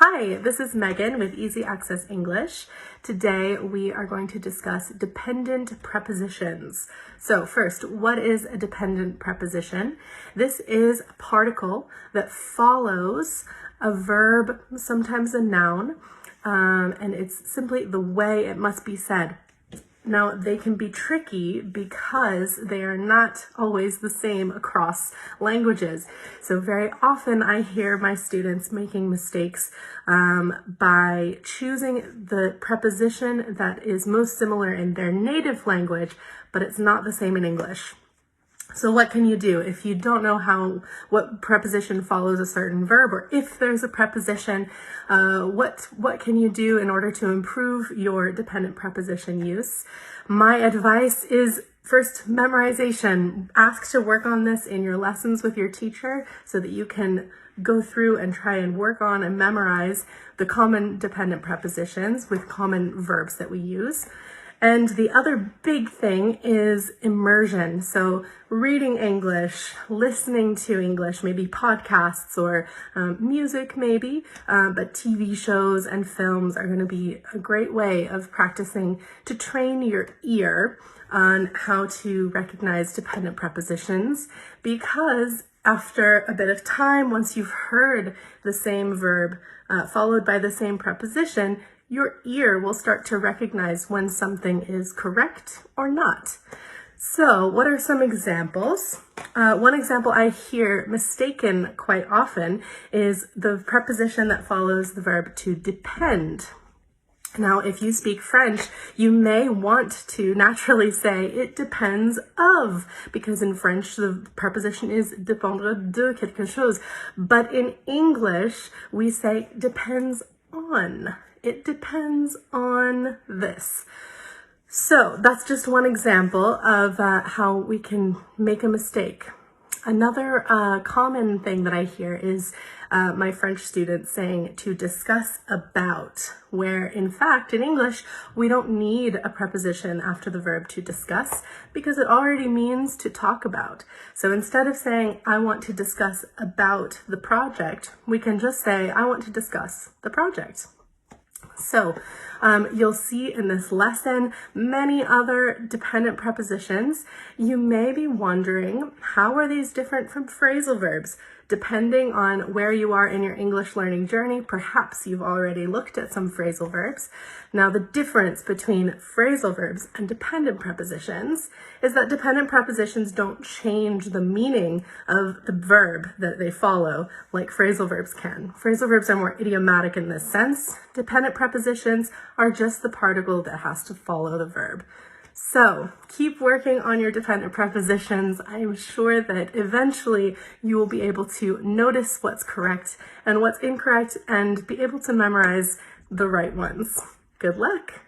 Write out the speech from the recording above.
Hi, this is Megan with Easy Access English. Today we are going to discuss dependent prepositions. So first, what is a dependent preposition? This is a particle that follows a verb, sometimes a noun, and it's simply the way it must be said. Now, they can be tricky because they are not always the same across languages. So very often I hear my students making mistakes by choosing the preposition that is most similar in their native language, but it's not the same in English. So what can you do if you don't know what preposition follows a certain verb, or if there's a preposition, what can you do in order to improve your dependent preposition use? My advice is first, memorization. Ask to work on this in your lessons with your teacher so that you can go through and try and work on and memorize the common dependent prepositions with common verbs that we use. And the other big thing is immersion. So reading English, listening to English, maybe podcasts or music maybe, but TV shows and films are going to be a great way of practicing to train your ear on how to recognize dependent prepositions, because after a bit of time, once you've heard the same verb followed by the same preposition, your ear will start to recognize when something is correct or not. So what are some examples? One example I hear mistaken quite often is the preposition that follows the verb to depend. Now, if you speak French, you may want to naturally say it depends of, because in French the preposition is dépendre de quelque chose. But in English, we say depends on. It depends on this. So that's just one example of how we can make a mistake. Another common thing that I hear is my French students saying to discuss about, where in fact in English we don't need a preposition after the verb to discuss because it already means to talk about. So instead of saying I want to discuss about the project, we can just say I want to discuss the project. So you'll see in this lesson many other dependent prepositions. You may be wondering, how are these different from phrasal verbs? Depending on where you are in your English learning journey, perhaps you've already looked at some phrasal verbs. Now, the difference between phrasal verbs and dependent prepositions is that dependent prepositions don't change the meaning of the verb that they follow like phrasal verbs can. Phrasal verbs are more idiomatic in this sense. Dependent prepositions are just the particle that has to follow the verb. So keep working on your dependent prepositions. I am sure that eventually you will be able to notice what's correct and what's incorrect and be able to memorize the right ones. Good luck.